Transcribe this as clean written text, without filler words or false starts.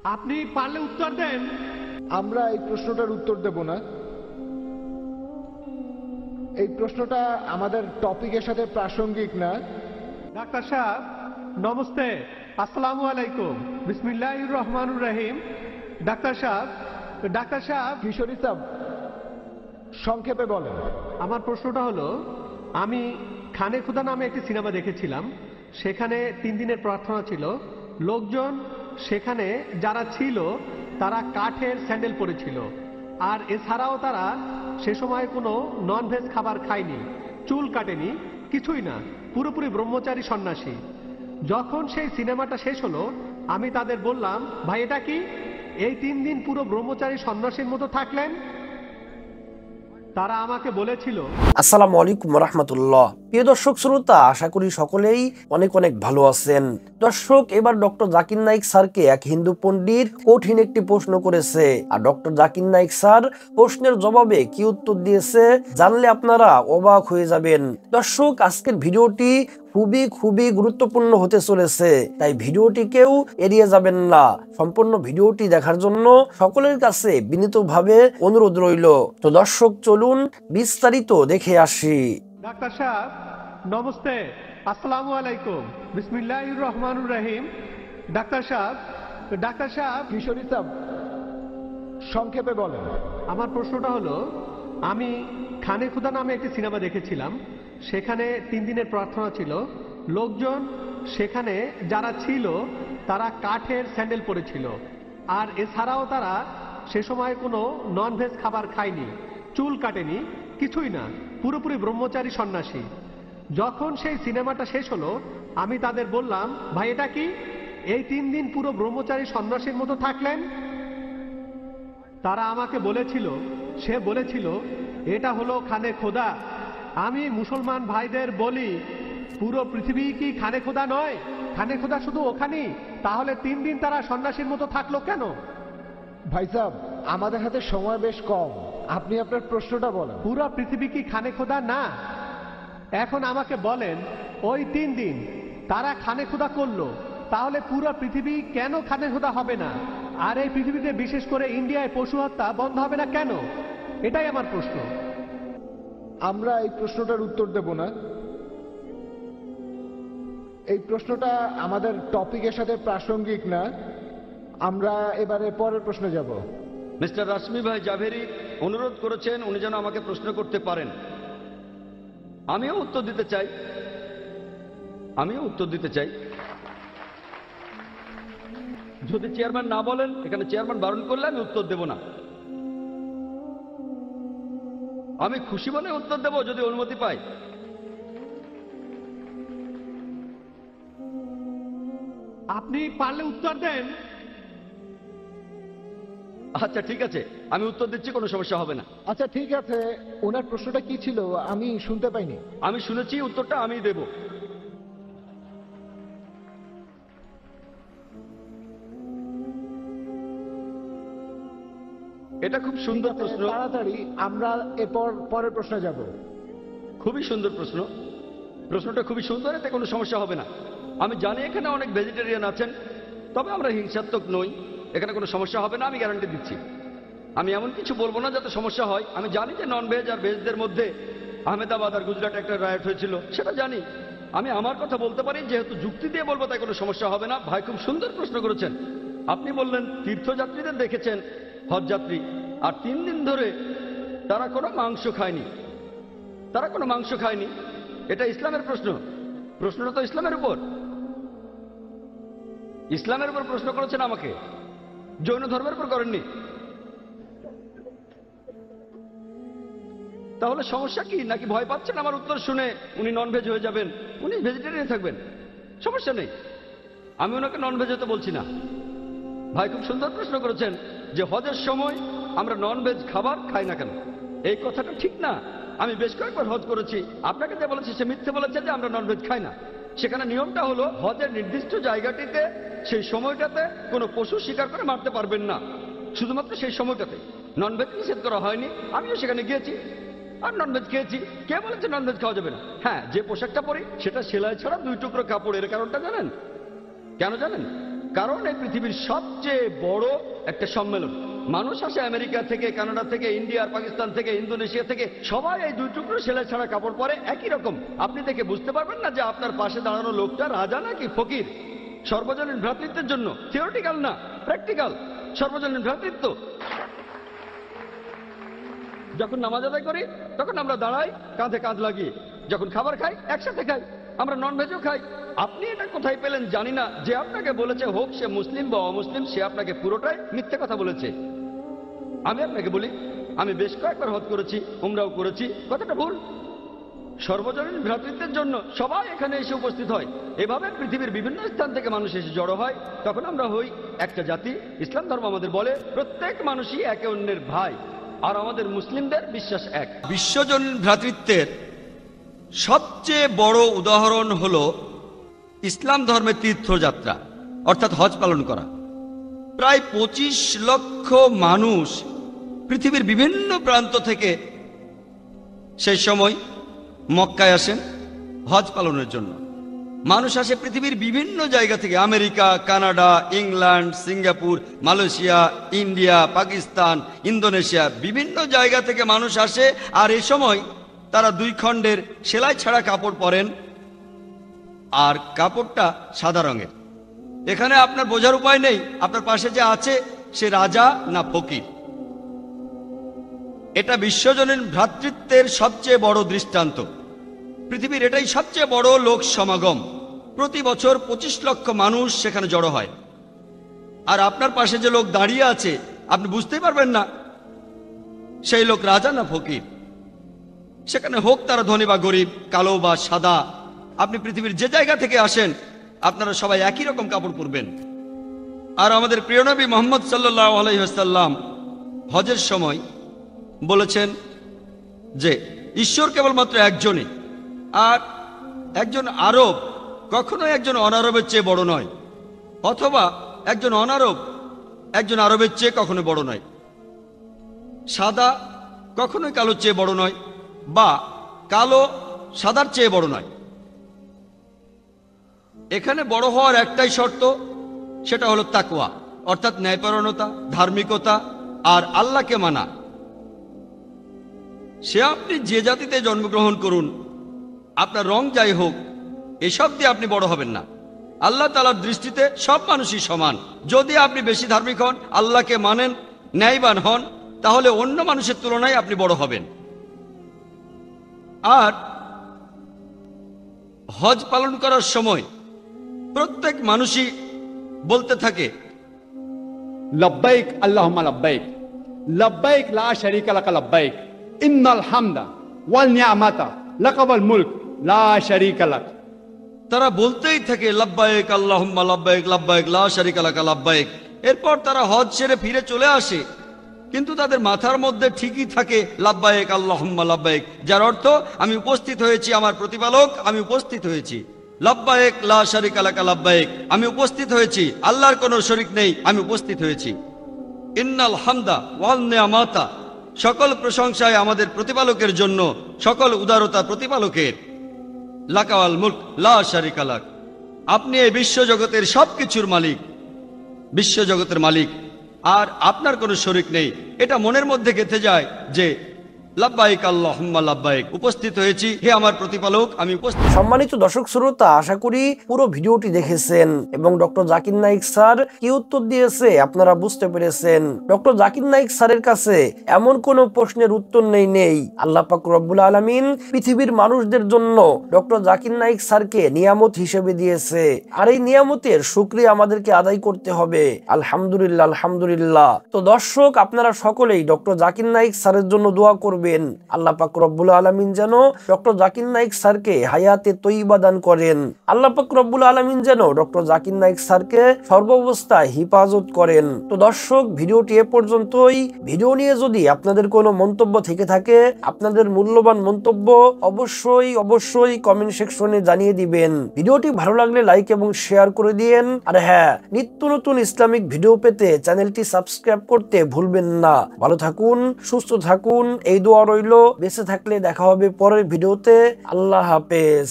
আপনি পারলে উত্তর দেন। আমরা এই প্রশ্নটার উত্তর দেব না। এই প্রশ্নটা আমাদের টপিকের সাথে প্রাসঙ্গিক না। ডাক্তার সাহেব নমস্তে, আসসালামু আলাইকুম, বিসমিল্লাহির রহমানুর রহিম। ডাক্তার সাহেব, ডাক্তার সাহেব, কিশোরী সাহেব, সংক্ষেপে বলেন। আমার প্রশ্নটা হলো, আমি খানে খুদা নামে একটি সিনেমা দেখেছিলাম। সেখানে 3 দিনের প্রার্থনা ছিল। লোকজন সেখানে যারা ছিল তারা কাঠের স্যান্ডেল পরেছিল, আর এছাড়াও তারা সে সময় কোনো ননভেজ খাবার খায়নি, চুল কাটেনি, কিছুই না, পুরোপুরি ব্রহ্মচারী সন্ন্যাসী। যখন সেই সিনেমাটা শেষ হলো আমি তাদের বললাম, ভাই এটা কি? এই 3 দিন পুরো ব্রহ্মচারী সন্ন্যাসীর মতো থাকলেন? তারা আমাকে বলেছিল। আসসালামু আলাইকুম রহমতুল্লাহ। প্রিয় দর্শক শ্রোতা, আশা করি সকলেই অনেক অনেক ভালো আছেন। দর্শক, এবার ডক্টর জাকির নাইক স্যারকে এক হিন্দু পণ্ডিত কঠিন একটি প্রশ্ন করেছে, আর ডক্টর জাকির নাইক স্যার প্রশ্নের জবাবে কি উত্তর দিয়েছে জানলে আপনারা অবাক হয়ে যাবেন। দর্শক, আজকের ভিডিওটি খুবই খুবই গুরুত্বপূর্ণ হতে চলেছে, তাই ভিডিওটিকেও এড়িয়ে যাবেন না। সম্পূর্ণ ভিডিওটি দেখার জন্য সকলের কাছে বিনীতভাবে অনুরোধ রইল। তো দর্শক, চলুন বিস্তারিত দেখে আসি। ডাক্তার সাহেব নমস্তে, আসসালামু আলাইকুম, বিসমিল্লাহির রহমানুর রহিম। ডাক্তার সাহেব, ডাক্তার সাহেব, কিশোরী সাহেব, সংক্ষেপে বলেন। আমার প্রশ্নটা হলো, আমি খানে খুদা নামে একটি সিনেমা দেখেছিলাম। সেখানে 3 দিনের প্রার্থনা ছিল। লোকজন সেখানে যারা ছিল তারা কাঠের স্যান্ডেল পরেছিল, আর এছাড়াও তারা সে সময় কোনো ননভেজ খাবার খায়নি, চুল কাটেনি, কিছুই না, পুরোপুরি ব্রহ্মচারী সন্ন্যাসী। যখন সেই সিনেমাটা শেষ হলো আমি তাদের বললাম, ভাই এটা কি? এই 3 দিন পুরো ব্রহ্মচারী সন্ন্যাসীর মতো থাকলেন? তারা আমাকে বলেছিল, সে বলেছিল, এটা হলো খানে খোদা। আমি মুসলমান ভাইদের বলি, পুরো পৃথিবী কি খানে খোদা নয়? খানে খোদা শুধু ওখানেই। তাহলে 3 দিন তারা সন্ন্যাসীর মতো থাকলো কেন? ভাই সাহেব, আমাদের হাতে সময় বেশ কম, আপনি আপনার প্রশ্নটা বলেন। পুরো পৃথিবী কি খানে খোদা না? এখন আমাকে বলেন, ওই 3 দিন তারা খানে খোদা করলো, তাহলে পুরো পৃথিবী কেন খানে খোদা হবে না? আর এই পৃথিবীতে বিশেষ করে ইন্ডিয়ায় পশু হত্যা বন্ধ হবে না কেন? এটাই আমার প্রশ্ন। আমরা এই প্রশ্নটার উত্তর দেব না। এই প্রশ্নটা আমাদের টপিকের সাথে প্রাসঙ্গিক না। আমরা এবারে পরের প্রশ্নে যাব। মিস্টার রাশমি ভাই জাভেরি অনুরোধ করেছেন উনি যেন আমাকে প্রশ্ন করতে পারেন। আমিও উত্তর দিতে চাই। যদি চেয়ারম্যান না বলেন, এখানে চেয়ারম্যান বারণ করলে আমি উত্তর দেব না। আমি খুশি মনে উত্তর দেব যদি অনুমতি পাই। আপনি পারলে উত্তর দেন। আচ্ছা ঠিক আছে, আমি উত্তর দিচ্ছি, কোনো সমস্যা হবে না। আচ্ছা ঠিক আছে, ওনার প্রশ্নটা কি ছিল আমি শুনতে পাইনি। আমি শুনেছি, উত্তরটা আমিই দেব। এটা খুব সুন্দর প্রশ্ন। তাড়াতাড়ি আমরা এরপর পরের প্রশ্নে যাব। খুবই সুন্দর প্রশ্ন। প্রশ্নটা খুবই সুন্দর, এতে কোনো সমস্যা হবে না। আমি জানি এখানে অনেক ভেজিটেরিয়ান আছেন, তবে আমরা হিংসাত্মক নই, এখানে কোনো সমস্যা হবে না, আমি গ্যারান্টি দিচ্ছি। আমি এমন কিছু বলবো না যাতে সমস্যা হয়। আমি জানি যে নন ভেজ আর ভেজদের মধ্যে আহমেদাবাদ আর গুজরাটে একটা রায়ট হয়েছিল, সেটা জানি। আমি আমার কথা বলতে পারি, যেহেতু যুক্তি দিয়ে বলবো তাই কোনো সমস্যা হবে না। ভাই খুব সুন্দর প্রশ্ন করেছেন। আপনি বললেন তীর্থযাত্রীদের দেখেছেন, হজযাত্রী, আর 3 দিন ধরে তারা কোনো মাংস খায়নি। এটা ইসলামের প্রশ্ন। প্রশ্নটা তো ইসলামের উপর প্রশ্ন করেছেন আমাকে, জৈন ধর্মের উপর করেননি। তাহলে সমস্যা কি? নাকি ভয় পাচ্ছেন আমার উত্তর শুনে উনি ননভেজ হয়ে যাবেন, উনি ভেজিটেরিয়ান থাকবেন? সমস্যা নেই, আমি ওনাকে ননভেজ হতে বলছি না। ভাই খুব সুন্দর প্রশ্ন করেছেন যে হজের সময় আমরা ননভেজ খাবার খাই না কেন। এই কথাটা ঠিক না। আমি বেশ কয়েকবার হজ করেছি, আপনাকে যে বলেছি সে মিথ্যে বলেছে যে আমরা ননভেজ খাই না। সেখানে নিয়মটা হলো, হজের নির্দিষ্ট জায়গাটিতে সেই সময়টাতে কোনো পশু শিকার করে মারতে পারবেন না, শুধুমাত্র সেই সময়টাতে। ননভেজ নিষেধ করা হয়নি, আমিও সেখানে গিয়েছি আর ননভেজ খেয়েছি। কে বলেছে ননভেজ খাওয়া যাবে না? হ্যাঁ, যে পোশাকটা পরি সেটা সেলাই ছাড়া 2 টুকরো কাপড়। এর কারণটা জানেন? কেন জানেন? কারণ এই পৃথিবীর সবচেয়ে বড় একটা সম্মেলন। মানুষ আসে আমেরিকা থেকে, কানাডা থেকে, ইন্ডিয়া, পাকিস্তান থেকে, ইন্দোনেশিয়া থেকে। সবাই এই 2 টুকরো সেলাই ছাড়া কাপড় পরে, একই রকম। আপনি দেখে বুঝতে পারবেন না যে আপনার পাশে দাঁড়ানো লোকটা রাজা নাকি ফকির। সর্বজনীন ভ্রাতৃত্বের জন্য, থিওরিটিক্যাল না, প্র্যাকটিক্যাল সর্বজনীন ভ্রাতৃত্ব। যখন নামাজ আদায় করি তখন আমরা দাঁড়াই কাঁধে কাঁধ লাগিয়ে, যখন খাবার খাই একসাথে খাই, আমরা নন ভেজও খাই। আপনি এটা কোথায় পেলেন জানি না, যে আপনাকে বলেছে, হোক সে মুসলিম বা অমুসলিম, সে আপনাকে পুরোটাই মিথ্যে কথা বলেছে। আমি আপনাকে বলি, আমি বেশ কয়েকবার হজ করেছি, উমরাও করেছি, কথাটা ভুল। সর্বজনীন ভ্রাতৃত্বের জন্য সবাই এখানে এসে উপস্থিত হয়। এভাবে পৃথিবীর বিভিন্ন স্থান থেকে মানুষ এসে জড়ো হয়, তখন আমরা হই একটা জাতি। ইসলাম ধর্ম আমাদের বলে প্রত্যেক মানুষই একে অন্যের ভাই, আর আমাদের মুসলিমদের বিশ্বাস এক। বিশ্বজনীন ভ্রাতৃত্বের সবচেয়ে বড় উদাহরণ হলো ইসলাম ধর্মের তীর্থযাত্রা, অর্থাৎ হজ পালন করা। প্রায় 25 লক্ষ মানুষ পৃথিবীর বিভিন্ন প্রান্ত থেকে সেই সময় মক্কায় আসেন হজ পালনের জন্য। মানুষ আসে পৃথিবীর বিভিন্ন জায়গা থেকে, America, Canada, England, Singapore, Malaysia, India, Pakistan, Indonesia, বিভিন্ন জায়গা থেকে মানুষ আসে। আর এই সময় তারা 2 খণ্ডের সেলাই ছাড়া কাপড় পরেন, আর কাপড়টা সাদা রঙের। এখানে আপনার বোঝার উপায় নেই আপনার পাশে যে আছে সে রাজা না ফকির। এটা বিশ্বজনীন ভ্রাতৃত্বের সবচেয়ে বড় দৃষ্টান্ত। পৃথিবীর এটাই সবচেয়ে বড় লোক সমাগম। প্রতি বছর 25 লক্ষ মানুষ সেখানে জড়ো হয়। আর আপনার পাশে যে লোক দাঁড়িয়ে আছে, আপনি বুঝতেই পারবেন না সেই লোক রাজা না ফকির। সেখানে হোক তারা ধনী বা গরিব, কালো বা সাদা, আপনি পৃথিবীর যে জায়গা থেকে আসেন আপনারা সবাই একই রকম কাপড় পরবেন। আর আমাদের প্রিয় নবী মুহাম্মদ সাল্লাল্লাহু আলাইহি ওয়াসাল্লাম হজের সময় বলেছেন যে ঈশ্বর কেবলমাত্র একজনই, আর একজন আরব কখনোই একজন অনারবের চেয়ে বড় নয়, অথবা একজন অনারব একজন আরবের চেয়ে কখনো বড় নয়। সাদা কখনোই কালোর চেয়ে বড় নয়, বা কালো সাদার চেয়ে বড় নয়। এখানে বড় হওয়ার একটাই শর্ত, সেটা হলো তাকওয়া, অর্থাৎ ন্যায়পরায়ণতা, ধার্মিকতা আর আল্লাহকে মানা। সে আপনি যে জাতিতে জন্মগ্রহণ করুন, আপনার রং যাই হোক, এসব দিয়ে আপনি বড় হবেন না। আল্লাহ তাআলার দৃষ্টিতে সব মানুষই সমান। যদি আপনি বেশি ধার্মিক হন, আল্লাহকে মানেন, ন্যায়বান হন, তাহলে অন্য মানুষের তুলনায় আপনি বড় হবেন। আর হজ পালন করার সময় প্রত্যেক মানুষই বলতে থাকে, लब्बैक अल्लाहुम्मा लब्बैक लब्बैक ला शरीका लक लब्बैक इन्नल हामदा ওয়াল নিয়ামাতা লাক ওয়াল মুলক লা শারীকা লাক। তারা বলতেই থাকে লাব্বাইক আল্লাহুম্মা লাব্বাইক লাব্বাইক লা শারীকা লাক লাব্বাইক। এরপর তারা হজ সেরে ফিরে চলে আসে, কিন্তু তাদের মাথার মধ্যে ঠিকই থাকে লাব্বাইক আল্লাহুম্মা লাব্বাইক, যার অর্থ আমি উপস্থিত হয়েছি আমার প্রতিপালক, আমি উপস্থিত হয়েছি। লাব্বাইক লা শারীকা লাক লাব্বাইক, আমি উপস্থিত হয়েছি, আল্লাহর কোনো শরীক নেই, আমি উপস্থিত হয়েছি। ইন্নাল হামদা ওয়াল নিয়ামাতা, সকল প্রশংসায় আমাদের প্রতিপালকের জন্য, সকল উদারতা প্রতিপালকের। লাকা ওয়াল মুলক লা শারীকা লাক, আপনি এই বিশ্বজগতের সবকিছুর মালিক, বিশ্বজগতের মালিক, আর আপনার কোনো শরীক নেই। এটা মনের মধ্যে গেঁথে যায় যে লাব্বাইক আল্লাহুম্মা লাব্বাইক, উপস্থিত হয়েছি, হে আমার প্রতিপালক, আমি উপস্থিত। সম্মানিত দর্শক শ্রোতা, আশা করি পুরো ভিডিওটি দেখেছেন এবং ডক্টর জাকির নাইক স্যার কি উত্তর দিয়েছে আপনারা বুঝতে পেরেছেন। ডক্টর জাকির নাইক স্যারের কাছে এমন কোনো প্রশ্নের উত্তর নেই। আল্লাহ পাক রব্বুল আলামিন পৃথিবীর মানুষদের জন্য ডক্টর জাকির নাইক স্যারকে নিয়ামত হিসেবে দিয়েছে, আর এই নিয়ামতের শুকরিয়া আমাদেরকে আদায় করতে হবে। আলহামদুলিল্লাহ, আলহামদুলিল্লাহ। তো দর্শক, আপনারা সকলেই ডক্টর জাকির নাইক স্যারের জন্য দোয়া করবেন। আল্লাহ পাক রব্বুল আলামিন যেন ডক্টর জাকির নাইক স্যারকে হায়াতে তৈয়বা দান করেন। আল্লাহ পাক রব্বুল আলামিন যেন ডক্টর জাকির নাইক স্যারকে সর্বাবস্থায় হিফাজত করেন। তো দর্শক, ভিডিওটি এ পর্যন্তই। ভিডিও নিয়ে যদি আপনাদের কোনো মন্তব্য থেকে থাকে, আপনাদের মূল্যবান মন্তব্য অবশ্যই কমেন্ট সেকশনে জানিয়ে দিবেন। ভিডিওটি ভালো লাগলে লাইক এবং শেয়ার করে দিয়েন। আর হ্যাঁ, নিত্য নতুন ইসলামিক ভিডিও পেতে চ্যানেলটি সাবস্ক্রাইব করতে ভুলবেন না। ভালো থাকুন, সুস্থ থাকুন, এই দোয়া রইল। বেঁচে থাকলে দেখা হবে পরের ভিডিওতে। আল্লাহ হাফেজ।